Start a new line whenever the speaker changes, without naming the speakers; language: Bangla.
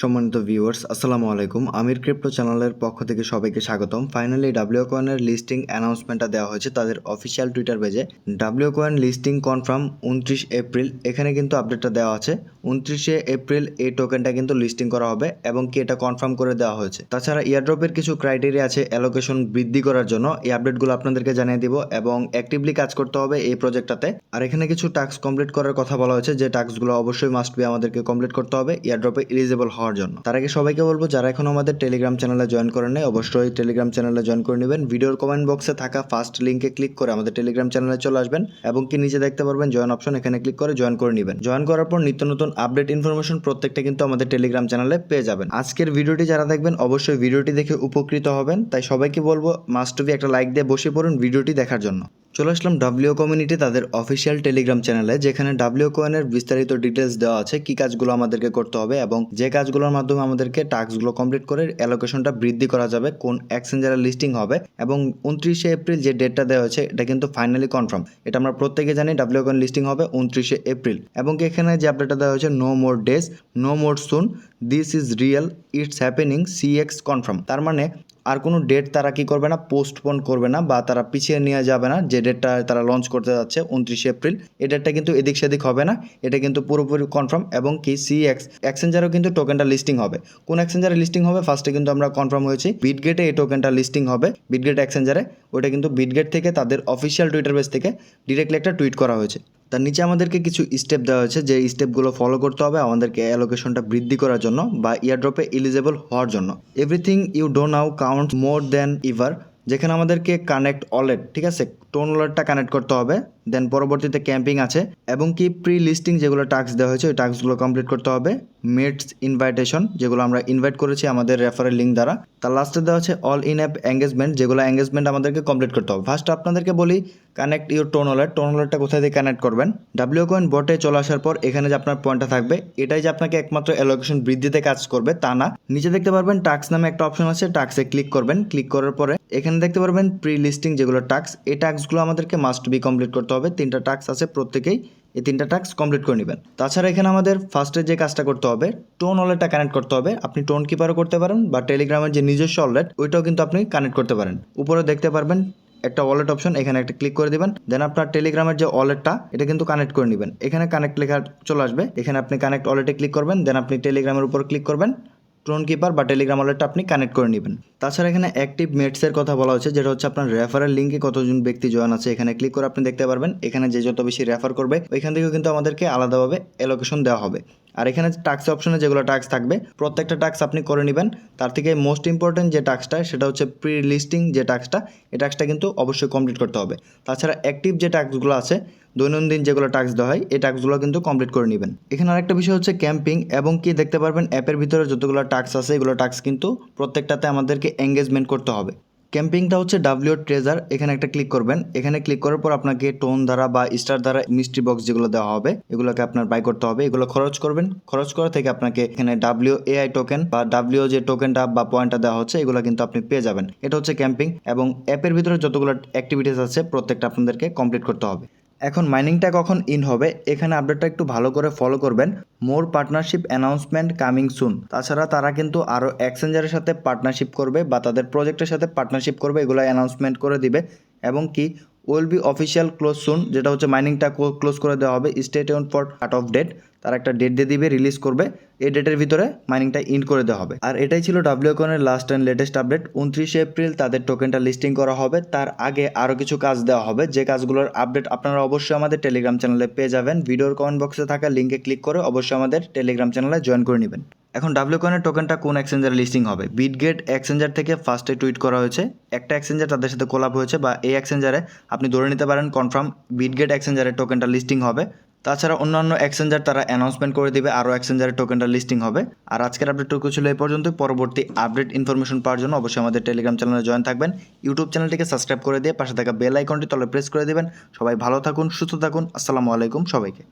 সম্মানিত ভিউয়ার্স, আসসালামু আলাইকুম। আমির ক্রিপ্টো চ্যানেলের পক্ষ থেকে সবাইকে স্বাগতম। ফাইনালি ডাব্লিউ কয়েনের লিস্টিং অ্যানাউন্সমেন্টটা দেওয়া হয়েছে তাদের অফিসিয়াল টুইটার পেজে। W coin listing confirm 29 April. এখানে কিন্তু আপডেটটা দেওয়া আছে 29 এপ্রিল এই টোকেনটা কিন্তু লিস্টিং করা হবে এবং কি এটা কনফার্ম করে দেওয়া হয়েছে। তাছাড়া ইয়ারড্রপের কিছু ক্রাইটেরিয়া আছে অ্যালোকেশন বৃদ্ধি করার জন্য। এই আপডেটগুলো আপনাদেরকে জানিয়ে দিব এবং অ্যাক্টিভলি কাজ করতে হবে এই প্রজেক্টটাতে। আর এখানে কিছু টাস্ক কমপ্লিট করার কথা বলা হয়েছে, যে টাস্কগুলো অবশ্যই মাস্ট বি আমাদেরকে কমপ্লিট করতে হবে ইয়ারড্রপে এলিজিবল হওয়ার জন্য। তার আগে সবাইকে বলবো, যারা এখন আমাদের টেলিগ্রাম চ্যানেলে জয়েন করেন নাই অবশ্যই টেলিগ্রাম চ্যানেলে জয়েন করে নেবেন। ভিডিওর কমেন্ট বক্সে থাকা ফার্স্ট লিঙ্কে ক্লিক করে আমাদের টেলিগ্রাম চ্যানেলে চলে আসবেন এবং কি নিচে দেখতে পারবেন জয়েন অপশন, এখানে ক্লিক করে জয়েন করে নেবেন। জয়েন করার পর নিত্য নতুন আপডেট ইনফরমেশন প্রত্যেকটা কিন্তু আমাদের টেলিগ্রাম চ্যানেলে পেয়ে যাবেন। আজকের ভিডিওটি যারা দেখবেন অবশ্যই ভিডিওটি দেখে উপকৃত হবেন, তাই সবাইকে বলবো মাস্ট বি একটা লাইক দিয়ে বসে পড়ুন ভিডিওটি দেখার জন্য। চলে আসলাম ডাব্লিউ কমিউনিটি তাদের অফিসিয়াল টেলিগ্রাম চ্যানেলে, যেখানে ডাব্লিউ কয়েনের বিস্তারিত ডিটেলস দেওয়া আছে, কি কাজগুলো আমাদেরকে করতে হবে এবং যে কাজগুলোর মাধ্যমে আমাদেরকে টাস্কগুলো কমপ্লিট করে অ্যালোকেশনটা বৃদ্ধি করা যাবে, কোন এক্সচেঞ্জারে লিস্টিং হবে এবং 29 এপ্রিল যে ডেটটা দেওয়া হয়েছে এটা কিন্তু ফাইনালি কনফার্ম। এটা আমরা প্রত্যেকে জানি ডাব্লিউ কয়েন লিস্টিং হবে 29 এপ্রিল এবং এখানে যে আপডেটটা দেওয়া হয়েছে no more days, no more soon, this is real, it's happening, CX confirm. তার মানে আর কোনো ডেট তারা কি করবে না, পোস্টপোন করবে না বা তারা পিছিয়ে নিয়ে যাবে না। যে ডেটটা তারা লঞ্চ করতে যাচ্ছে 29 এপ্রিল, এই ডেটটা কিন্তু এদিক সেদিক হবে না, এটা কিন্তু পুরোপুরি কনফার্ম। এবং কি সিএক্স এক্সচেঞ্জারও কিন্তু টোকেনটা লিস্টিং হবে। কোন এক্সচেঞ্জারে লিস্টিং হবে ফার্স্টে কিন্তু আমরা কনফার্ম হয়েছি বিটগেটে এই টোকেনটা লিস্টিং হবে, বিটগেট এক্সচেঞ্জারে। ওটা কিন্তু বিটগেট থেকে তাদের অফিসিয়াল টুইটার পেজ থেকে ডিরেক্টলি একটা টুইট করা হয়েছে। তার নিচে আমাদেরকে কিছু স্টেপ দেওয়া হয়েছে, যে স্টেপগুলো ফলো করতে হবে আমাদেরকে অ্যালোকেশনটা বৃদ্ধি করার জন্য বা ইয়ারড্রপে এলিজেবল হওয়ার জন্য। Everything you do now count more than ever, যেখানে আমাদেরকে কানেক্ট ওয়ালেট, ঠিক আছে, টোন ওয়ালেটটা কানেক্ট করতে হবে। দেন পরবর্তীতে ক্যাম্পিং আছে এবং কি প্রি লিস্টিং যেগুলো টাস্ক দেওয়া হয়েছে ওই টাস্কগুলো কমপ্লিট করতে হবে। মেটস ইনভাইটেশন, যেগুলো আমরা ইনভাইট করেছি আমাদের রেফারেল লিঙ্ক দ্বারা। তার লাস্টে দেওয়া আছে অল ইন অ্যাপ এঙ্গেজমেন্ট, যেগুলো এঙ্গেজমেন্ট আমাদেরকে কমপ্লিট করতে হবে। ফার্স্ট আপনাদেরকে বলি connect your TON wallet. TON ওয়ালেটটা কোথায় দিয়ে কানেক্ট করবেন? ডাব্লিউ কয়েন বটে চলে আসার পর এখানে যে আপনার পয়েন্টটা থাকবে এটাই যে আপনাকে একমাত্র অ্যালোকেশন বৃদ্ধিতে কাজ করবে তা না। নিচে দেখতে পারবেন টাস্ক নামে একটা অপশন আছে, টাস্কে ক্লিক করবেন। ক্লিক করার পরে এখানে দেখতে পারবেন প্রি লিস্টিং যেগুলো টাস্ক, এই টাস্কগুলো আমাদেরকে মাস্ট বি কমপ্লিট করতে হবে। 3টা টাস্ক আছে, প্রত্যেকেই এই 3টা টাস্ক কমপ্লিট করে নেবেন। তাছাড়া এখানে আমাদের ফার্স্টে যে কাজটা করতে হবে টোন ওয়ালেটটা কানেক্ট করতে হবে। আপনি টোন কিপারও করতে পারেন বা টেলিগ্রামের যে নিজস্ব ওয়ালেট ওইটাও কিন্তু আপনি কানেক্ট করতে পারেন। উপরে দেখতে পারবেন একটা ওয়ালেট অপশন, এখানে একটা ক্লিক করে দিবেন। দেন আপনার টেলিগ্রামের যে ওয়ালেটটা এটা কিন্তু কানেক্ট করে নেবেন। এখানে কানেক্ট লেখা চলে আসবে, এখানে আপনি কানেক্ট ওয়ালেটে ক্লিক করবেন। দেন আপনি টেলিগ্রামের উপর ক্লিক করবেন, টোন কিপার বা টেলিগ্রাম ওয়ালেটটা আপনি কানেক্ট করে নেবেন। তাছাড়া এখানে অ্যাক্টিভ মেটসের কথা বলা হচ্ছে, যেটা হচ্ছে আপনার রেফারেল লিঙ্কে কতজন ব্যক্তি জয়েন আছে। এখানে ক্লিক করে আপনি দেখতে পারবেন এখানে যে যত বেশি রেফার করবে ওইখান থেকেও কিন্তু আমাদেরকে আলাদাভাবে অ্যালোকেশন দেওয়া হবে। আর এখানে টাস্ক অপশনে যেগুলো টাস্ক থাকবে প্রত্যেকটা টাস্ক আপনি করে নেবেন। তার থেকে মোস্ট ইম্পর্টেন্ট যে টাস্কটা সেটা হচ্ছে প্রি লিস্টিং যে টাস্কটা, এই টাস্কটা কিন্তু অবশ্যই কমপ্লিট করতে হবে। তাছাড়া অ্যাক্টিভ যে টাস্কগুলো আছে দৈনন্দিন যেগুলো টাস্ক দেওয়া হয় এই টাস্কগুলো কিন্তু কমপ্লিট করে নেবেন। এখানে আরেকটা বিষয় হচ্ছে ক্যাম্পিং এবং কি দেখতে পারবেন অ্যাপের ভিতরে যতগুলো টাস্ক আছে এগুলো টাস্ক কিন্তু প্রত্যেকটাতে আমাদেরকে এঙ্গেজমেন্ট করতে হবে। ক্যাম্পিংটা হচ্ছে ডাব্লিউ ট্রেজার, এখানে একটা ক্লিক করবেন। এখানে ক্লিক করার পর আপনাকে টোন দ্বারা বা স্টার দ্বারা মিস্ট্রি বক্স যেগুলো দেওয়া হবে এগুলোকে আপনার বাই করতে হবে। এগুলো খরচ করবেন, খরচ করা থেকে আপনাকে এখানে ডাব্লিউ এআই টোকেন বা ডাব্লিউ যে টোকেনটা বা পয়েন্টটা দেওয়া হচ্ছে এগুলো কিন্তু আপনি পেয়ে যাবেন। এটা হচ্ছে ক্যাম্পিং এবং অ্যাপের ভিতরে যতগুলো অ্যাক্টিভিটিস আছে প্রত্যেকটা আপনাদেরকে কমপ্লিট করতে হবে। এখন মাইনিংটা কখন ইন হবে এখানে আপডেটটা একটু ভালো করে ফলো করবেন। মোর পার্টনারশিপ অ্যানাউন্সমেন্ট কামিং সুন। তাছাড়া তারা কিন্তু আরও এক্সচেঞ্জারের সাথে পার্টনারশিপ করবে বা তাদের প্রজেক্টের সাথে পার্টনারশিপ করবে, এগুলো অ্যানাউন্সমেন্ট করে দিবে। এবং কি will be official close soon, যেটা হচ্ছে মাইনিংটা ক্লোজ করে দেওয়া হবে। Stay tuned for cut off date, তারা একটা ডেট দিয়ে দিবে, রিলিজ করবে। এই ডেটের ভিতরে মাইনিংটা ইন্ড করে দেওয়া হবে। আর এটাই ছিল ডাব্লিউ কয়েনের last and latest update. 29 April তাদের টোকেনটা লিস্টিং করা হবে। তার আগে আরও কিছু কাজ দেওয়া হবে, যে কাজগুলোর আপডেট আপনারা অবশ্যই আমাদের টেলিগ্রাম চ্যানেলে পেয়ে যাবেন। ভিডিওর কমেন্ট বক্সে থাকা লিঙ্কে ক্লিক করে অবশ্যই আমাদের টেলিগ্রাম চ্যানেলে জয়েন করে নেবেন। এখন ডাব্লিউ কয়েনের টোকেনটা কোন এক্সচেঞ্জারে লিস্টিং হবে? বিটগেট এক্সচেঞ্জার থেকে ফার্স্টে টুইট করা হয়েছে। একটা এক্সচেঞ্জার তাদের সাথে কোলাব হয়েছে বা এই এক্সচেঞ্জারে আপনি ধরে নিতে পারেন কনফার্ম বিটগেট এক্সচেঞ্জারে টোকেনটা লিস্টিং হবে। তাছাড়া অন্যান্য এক্সচেঞ্জার তারা অ্যানাউন্সমেন্ট করে দিবে আরও এক্সচেঞ্জারের টোকেনটা লিস্টিং হবে। আর আজকের আপডেটটুকু ছিল এই পর্যন্ত। পরবর্তী আপডেট ইনফরমেশন পাওয়ার জন্য অবশ্যই আমাদের টেলিগ্রাম চ্যানেলে জয়েন থাকবেন। ইউটিউব চ্যানেলটিকে সাবস্ক্রাইব করে দিয়ে পাশে থাকা বেল আইকনটি তলে প্রেস করে দেবেন। সবাই ভালো থাকুন, সুস্থ থাকুন। আসসালামু আলাইকুম সবাইকে।